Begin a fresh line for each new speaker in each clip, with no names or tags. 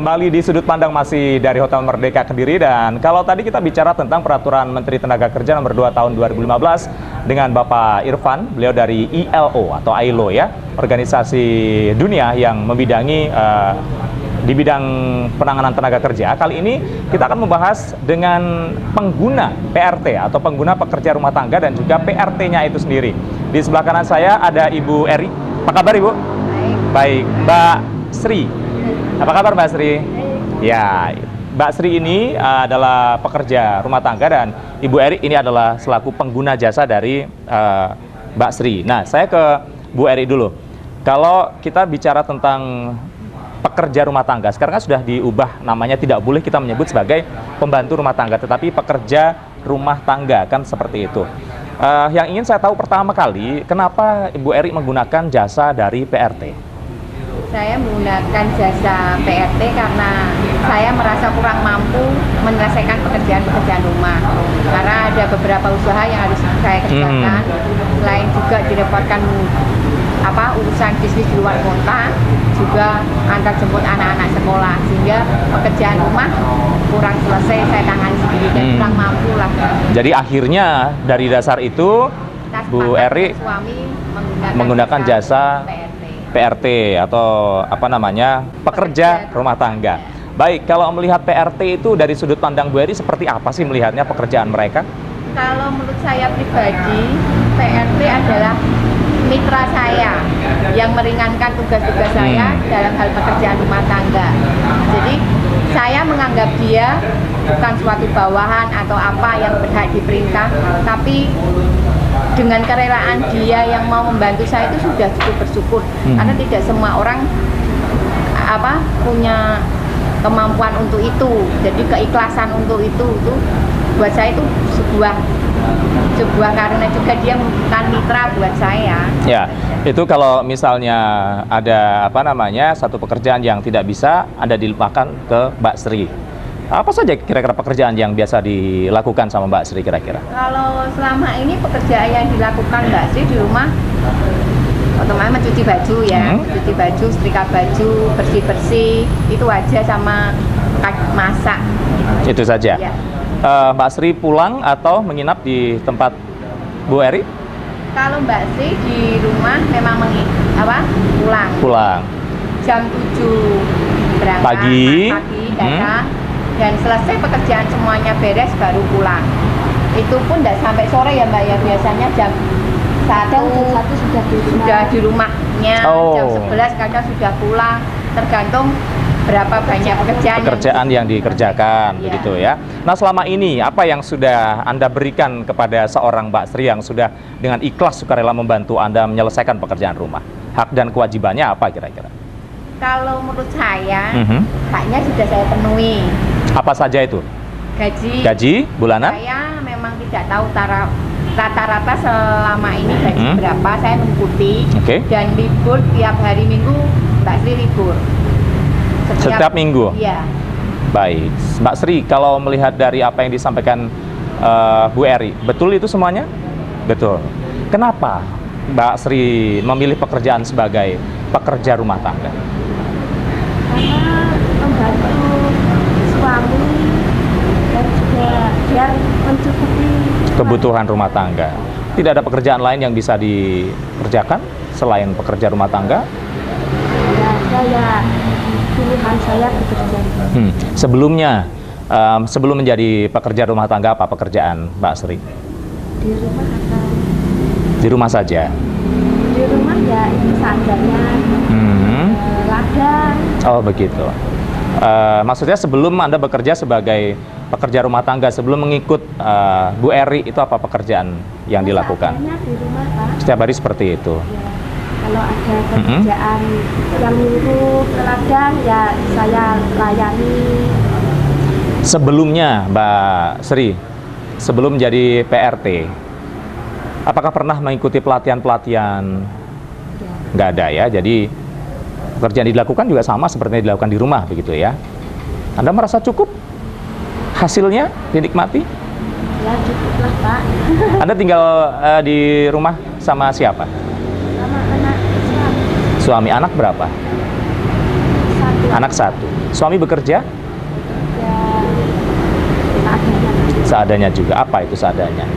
kembali di sudut pandang masih dari Hotel Merdeka Kediri, dan kalau tadi kita bicara tentang peraturan Menteri Tenaga Kerja nomor 2 tahun 2015 dengan Bapak Irfan, beliau dari ILO atau ILO ya, organisasi dunia yang membidangi di bidang penanganan tenaga kerja. Kali ini kita akan membahas dengan pengguna PRT atau pengguna pekerja rumah tangga dan juga PRT-nya itu sendiri. Di sebelah kanan saya ada Ibu Eri. Apa kabar Ibu? Baik. Mbak Sri. Apa kabar Mbak Sri? Ya, Mbak Sri ini adalah pekerja rumah tangga dan Ibu Eri ini adalah selaku pengguna jasa dari Mbak Sri. Nah, saya ke Bu Eri dulu. Kalau kita bicara tentang pekerja rumah tangga, sekarang kan sudah diubah namanya, tidak boleh kita menyebut sebagai pembantu rumah tangga, tetapi pekerja rumah tangga, kan seperti itu. Yang ingin saya tahu pertama kali, kenapa Ibu Eri menggunakan jasa dari PRT?
Saya menggunakan jasa PRT karena saya merasa kurang mampu menyelesaikan pekerjaan-pekerjaan rumah. Karena ada beberapa usaha yang harus saya kerjakan. Selain juga direpotkan urusan bisnis di luar kota, juga antar jemput anak-anak sekolah, sehingga pekerjaan rumah kurang selesai saya tangani sendiri dan kurang mampu lah. Jadi
akhirnya dari dasar itu Bu Eri menggunakan jasa PRT atau pekerja rumah tangga. Baik, kalau melihat PRT itu dari sudut pandang Bu Eri seperti apa sih melihatnya pekerjaan mereka?
Kalau menurut saya pribadi, PRT adalah mitra saya yang meringankan tugas-tugas saya dalam hal pekerjaan rumah tangga. Jadi saya menganggap dia bukan suatu bawahan atau apa yang berhak diperintah, tapi dengan kerelaan dia yang mau membantu saya itu sudah cukup bersyukur. Karena tidak semua orang punya kemampuan untuk itu. Jadi keikhlasan untuk itu buat saya itu sebuah karena juga dia bukan mitra buat saya.
Ya, itu kalau misalnya ada satu pekerjaan yang tidak bisa Anda dilupakan ke Mbak Sri. Apa saja kira-kira pekerjaan yang biasa dilakukan sama Mbak Sri kira-kira?
Kalau selama ini pekerjaan yang dilakukan Mbak Sri di rumah otomatis mencuci baju ya, mencuci baju, setrika baju, bersih-bersih, itu aja, sama masak.
Itu saja? Ya. Mbak Sri pulang atau menginap di tempat Bu Eri?
Kalau Mbak Sri di rumah memang pulang.
Pulang.
Jam 7 berangkat, pagi datang, dan selesai pekerjaan semuanya beres baru pulang. Itu pun tidak sampai sore ya Mbak ya, biasanya jam 1 sudah di rumahnya, jam 11 kadang sudah pulang, tergantung berapa banyak pekerjaan yang dikerjakan, begitu ya. Nah, selama ini apa yang sudah Anda berikan kepada seorang Mbak Sri yang sudah dengan ikhlas sukarela membantu Anda menyelesaikan pekerjaan rumah? Hak dan kewajibannya apa kira-kira? Kalau menurut saya, haknya sudah saya penuhi.
Apa saja itu? Gaji bulanan? Saya
memang tidak tahu rata-rata selama ini gaji berapa, saya mengikuti. Dan libur tiap hari Minggu Mbak Sri libur.
Setiap minggu?
Iya.
Baik, Mbak Sri, kalau melihat dari apa yang disampaikan Bu Eri, betul itu semuanya? Betul. Kenapa Mbak Sri memilih pekerjaan sebagai pekerja rumah tangga?
Karena membantu suami dan juga biar mencukupi
kebutuhan rumah tangga. Tidak ada pekerjaan lain yang bisa dikerjakan selain pekerja rumah tangga?
Ya, pilihan saya bekerja.
Sebelumnya, sebelum menjadi pekerja rumah tangga, apa pekerjaan Mbak Sri?
Di rumah atau?
Di rumah saja?
Di rumah ya, ini seadanya. Ladang.
Oh begitu. Maksudnya sebelum Anda bekerja sebagai pekerja rumah tangga, sebelum mengikut Bu Eri, itu apa pekerjaan yang dilakukan?
Di rumah, Pak.
Setiap hari seperti itu?
Ya. Kalau ada pekerjaan yang nyuruh ke ladang, ya saya layani.
Sebelumnya Mbak Sri, sebelum jadi PRT, apakah pernah mengikuti pelatihan-pelatihan? Nggak ada ya, jadi pekerjaan yang dilakukan juga sama seperti yang dilakukan di rumah, begitu ya. Anda merasa cukup? Hasilnya dinikmati?
Ya cukuplah Pak.
Anda tinggal di rumah sama siapa?
Sama anak suami.
Suami. Anak berapa?
1
Anak 1. Suami bekerja?
Ya, seadanya.
Seadanya juga. Apa itu seadanya?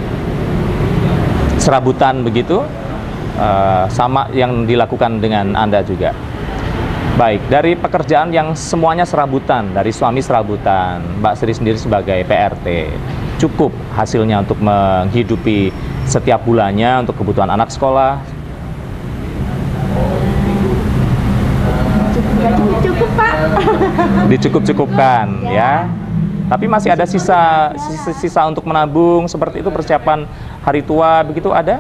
Serabutan begitu? Sama yang dilakukan dengan Anda juga? Baik, dari pekerjaan yang semuanya serabutan, dari suami serabutan, Mbak Sri sendiri sebagai PRT, cukup hasilnya untuk menghidupi setiap bulannya untuk kebutuhan anak sekolah?
Cukup Pak.
Dicukup-cukupkan ya. Tapi masih ada sisa untuk menabung seperti itu, persiapan hari tua begitu ada?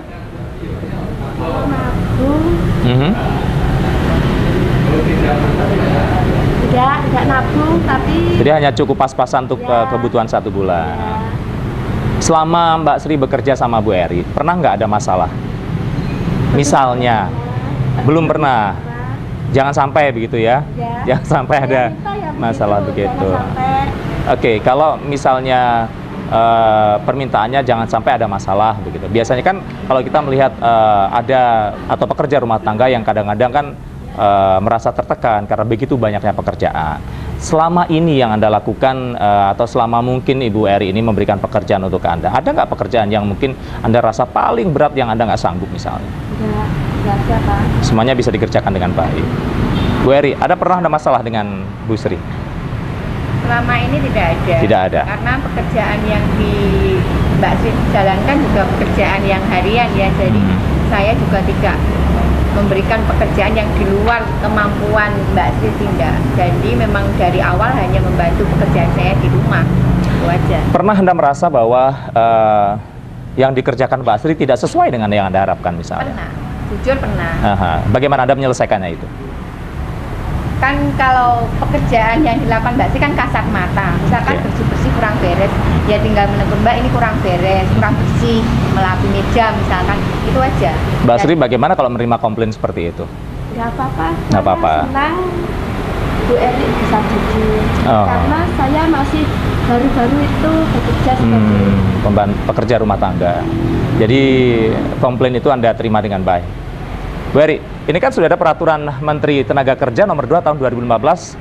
Nabung. Tidak nabung, tapi
Jadi hanya cukup pas-pasan untuk kebutuhan 1 bulan. Selama Mbak Sri bekerja sama Bu Eri, pernah nggak ada masalah? Misalnya, belum pernah. Jangan sampai begitu ya. Jangan sampai ada masalah begitu. Oke, kalau misalnya permintaannya jangan sampai ada masalah begitu. Biasanya kan kalau kita melihat ada atau pekerja rumah tangga yang kadang-kadang kan merasa tertekan karena begitu banyaknya pekerjaan. Selama ini yang Anda lakukan atau selama mungkin Ibu Eri ini memberikan pekerjaan untuk Anda, ada nggak pekerjaan yang mungkin Anda rasa paling berat yang Anda nggak sanggup misalnya?
Enggak ada Pak.
Semuanya bisa dikerjakan dengan baik. Bu Eri, pernah ada masalah dengan Bu Sri?
Selama ini tidak ada.
Tidak ada.
Karena pekerjaan yang di Mbak Sri jalankan juga pekerjaan yang harian ya. Jadi saya juga tidak memberikan pekerjaan yang di luar kemampuan Mbak Sri tidak. Jadi memang dari awal hanya membantu pekerjaan saya di rumah. Itu aja.
Pernah Anda merasa bahwa yang dikerjakan Mbak Sri tidak sesuai dengan yang Anda harapkan misalnya?
Pernah. Jujur pernah.
Bagaimana Anda menyelesaikannya itu?
Kan kalau pekerjaan yang dilakukan Mbak Sri kan kasat mata. Misalkan bersih-bersih kurang beres, ya tinggal menegur Mbak ini kurang beres, kurang bersih, melapi meja misalkan, itu aja.
Mbak Sri bagaimana kalau menerima komplain seperti itu?
Nggak apa-apa.
Nggak apa-apa.
Senang Bu Eri bisa jujur. Karena saya masih baru-baru itu bekerja sebagai
pekerja rumah tangga. Jadi komplain itu Anda terima dengan baik. Bu Eri, ini kan sudah ada peraturan Menteri Tenaga Kerja nomor 2 tahun 2015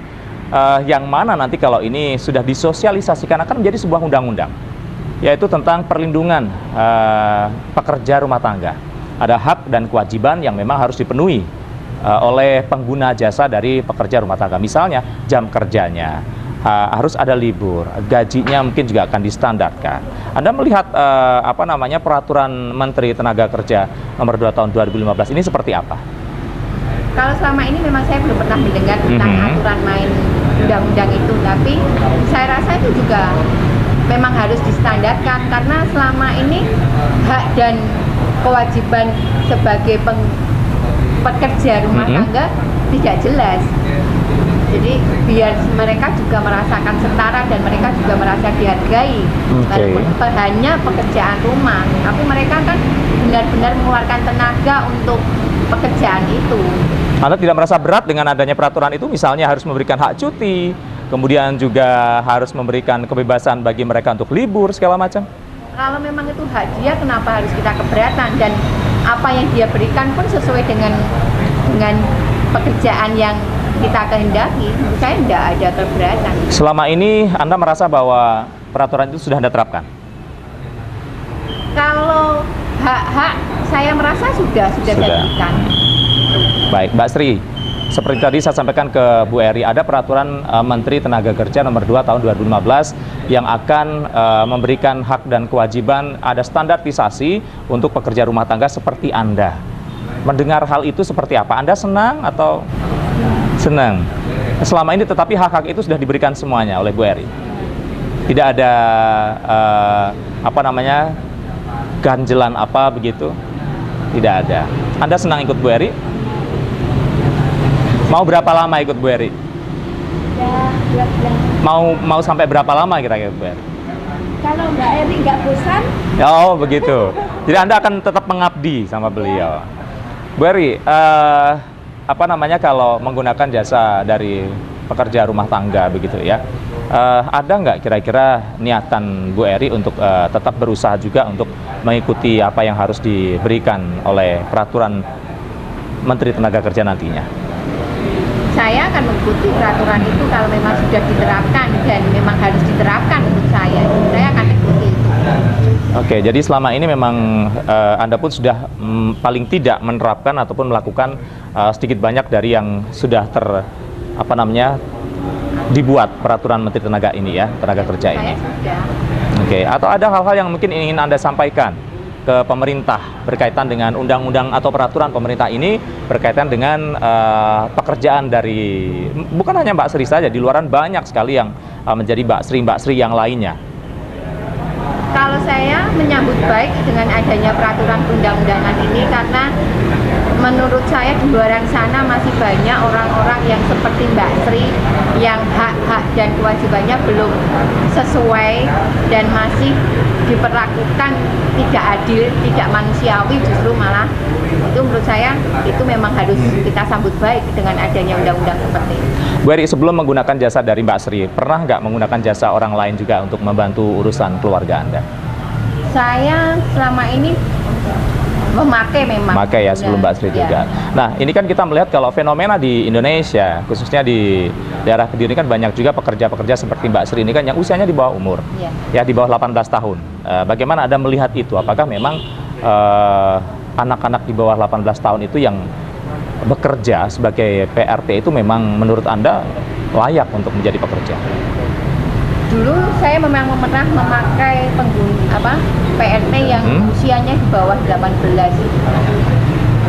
yang mana nanti kalau ini sudah disosialisasikan akan menjadi sebuah undang-undang, yaitu tentang perlindungan pekerja rumah tangga. Ada hak dan kewajiban yang memang harus dipenuhi oleh pengguna jasa dari pekerja rumah tangga. Misalnya jam kerjanya, harus ada libur, gajinya mungkin juga akan distandarkan. Anda melihat peraturan Menteri Tenaga Kerja nomor 2 tahun 2015 ini seperti apa?
Kalau selama ini memang saya belum pernah mendengar tentang aturan main undang-undang itu, tapi saya rasa itu juga memang harus distandarkan karena selama ini hak dan kewajiban sebagai pekerja rumah tangga tidak jelas. Jadi biar mereka juga merasakan setara dan mereka juga merasa dihargai. Walaupun hanya pekerjaan rumah, tapi mereka kan benar-benar mengeluarkan tenaga untuk pekerjaan itu.
Anda tidak merasa berat dengan adanya peraturan itu, misalnya harus memberikan hak cuti, kemudian juga harus memberikan kebebasan bagi mereka untuk libur segala macam?
Kalau memang itu hak dia, kenapa harus kita keberatan? Dan apa yang dia berikan pun sesuai dengan pekerjaan yang kita kehendaki, menurut saya tidak ada keberatan. Selama ini
Anda merasa bahwa peraturan itu sudah Anda terapkan?
Kalau hak-hak saya merasa sudah saya berikan.
Baik, Mbak Sri, seperti tadi saya sampaikan ke Bu Eri, ada peraturan Menteri Tenaga Kerja nomor 2 tahun 2015 yang akan memberikan hak dan kewajiban, ada standarisasi untuk pekerja rumah tangga seperti Anda. Mendengar hal itu seperti apa? Anda senang atau senang? Selama ini tetapi hak-hak itu sudah diberikan semuanya oleh Bu Eri. Tidak ada ganjelan apa begitu? Tidak ada. Anda senang ikut Bu Eri? Mau berapa lama ikut Bu Eri?
Ya, 2 bulan.
Mau sampai berapa lama kira-kira Bu Eri?
Kalau Mbak Eri nggak bosan.
Oh begitu. Jadi Anda akan tetap mengabdi sama beliau. Bu Eri, kalau menggunakan jasa dari pekerja rumah tangga begitu ya, ada nggak kira-kira niatan Bu Eri untuk tetap berusaha juga untuk mengikuti apa yang harus diberikan oleh peraturan Menteri Tenaga Kerja nantinya?
saya akan mengikuti peraturan itu kalau memang sudah diterapkan dan memang harus diterapkan untuk saya akan ikuti itu.
Oke, jadi selama ini memang Anda pun sudah paling tidak menerapkan ataupun melakukan sedikit banyak dari yang sudah dibuat peraturan Menteri Tenaga ini ya, tenaga kerja ini.
Saya sudah.
Oke, atau ada hal-hal yang mungkin ingin Anda sampaikan ke pemerintah berkaitan dengan undang-undang atau peraturan pemerintah ini berkaitan dengan pekerjaan dari bukan hanya Mbak Sri saja, di luaran banyak sekali yang menjadi Mbak Sri yang lainnya.
Kalau saya menyambut baik dengan adanya peraturan undang-undangan ini karena menurut saya di luar sana masih banyak orang-orang yang seperti Mbak Sri yang hak-hak dan kewajibannya belum sesuai dan masih diperlakukan tidak adil, tidak manusiawi, justru malah itu menurut saya itu memang harus kita sambut baik dengan adanya undang-undang seperti ini.
Bu Eri, sebelum menggunakan jasa dari Mbak Sri, pernah nggak menggunakan jasa orang lain juga untuk membantu urusan keluarga Anda?
Saya selama ini memakai memang.
Memakai ya, sebelum Mbak Sri juga. Nah, ini kan kita melihat kalau fenomena di Indonesia, khususnya di daerah Kediri kan banyak juga pekerja-pekerja seperti Mbak Sri ini kan yang usianya di bawah umur, ya di bawah 18 tahun. Bagaimana Anda melihat itu? Apakah memang anak-anak di bawah 18 tahun itu yang bekerja sebagai PRT itu memang menurut Anda layak untuk menjadi pekerja?
Dulu saya memang pernah memakai PRT yang usianya di bawah 18.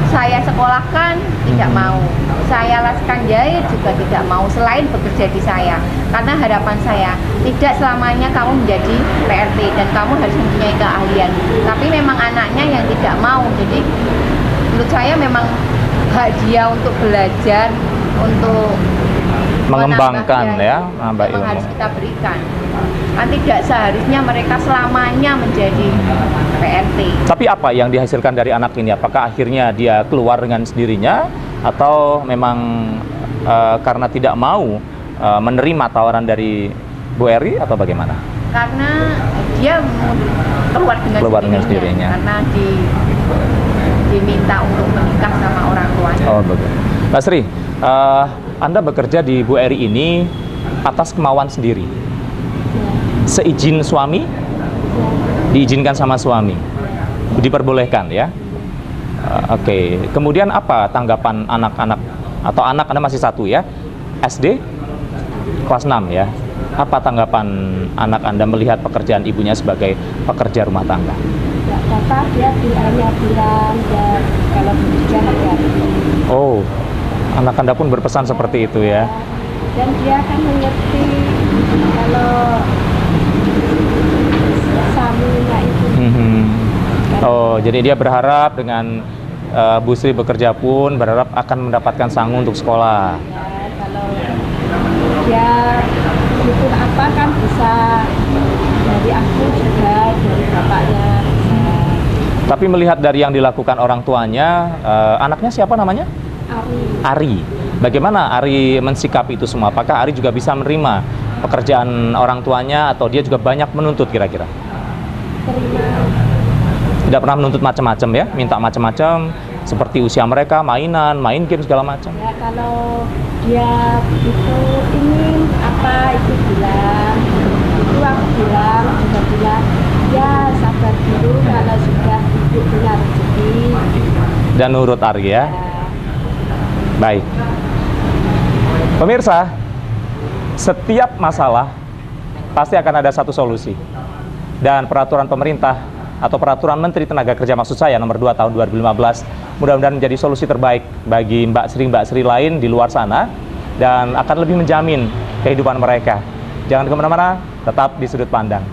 Saya sekolahkan tidak mau, saya laskan jahit juga tidak mau, selain bekerja di saya. Karena harapan saya tidak selamanya kamu menjadi PRT dan kamu harus mempunyai keahlian. Tapi memang anaknya yang tidak mau. Jadi menurut saya memang hak dia untuk belajar, untuk
mengembangkan menambah ilmu
harus kita berikan. Kan tidak seharusnya mereka selamanya menjadi PRT.
Tapi apa yang dihasilkan dari anak ini? Apakah akhirnya dia keluar dengan sendirinya atau memang karena tidak mau menerima tawaran dari Bu Eri atau bagaimana?
Karena dia keluar dengan sendirinya. Karena diminta untuk menikah sama orang tuanya.
Oh betul. Mbak Sri, Anda bekerja di Bu Eri ini atas kemauan sendiri? Seizin suami? Diizinkan sama suami? Diperbolehkan ya? Oke. Kemudian apa tanggapan anak-anak atau anak Anda masih satu ya? SD? Kelas 6 ya? Apa tanggapan anak Anda melihat pekerjaan ibunya sebagai pekerja rumah tangga?
Ya, Bapak dia hanya bilang ya, kalau bekerja hati-hati.
Oh, anak Anda pun berpesan seperti itu ya?
Dan dia akan mengerti kalau suaminya itu.
Oh, jadi dia berharap dengan Bu Sri bekerja pun berharap akan mendapatkan sangu untuk sekolah.
Ya, kalau dia butuh apa kan bisa dari aku juga, dari bapaknya.
Tapi melihat dari yang dilakukan orang tuanya, anaknya siapa namanya? Ari. Bagaimana Ari mensikapi itu semua? Apakah Ari juga bisa menerima pekerjaan orang tuanya atau dia juga banyak menuntut kira-kira? Tidak pernah menuntut macam-macam ya? Minta macam-macam seperti usia mereka, mainan, main game segala macam.
Ya, kalau dia itu ingin apa itu bilang, itu aku bilang, juga bilang, ya sabar dulu kalau sudah ibu punya rezeki.
Dan nurut Ari ya? Baik. Pemirsa, setiap masalah pasti akan ada satu solusi. Dan peraturan pemerintah atau peraturan Menteri Tenaga Kerja maksud saya nomor 2 tahun 2015 mudah-mudahan menjadi solusi terbaik bagi Mbak Sri lain di luar sana dan akan lebih menjamin kehidupan mereka. Jangan kemana-mana, tetap di sudut pandang.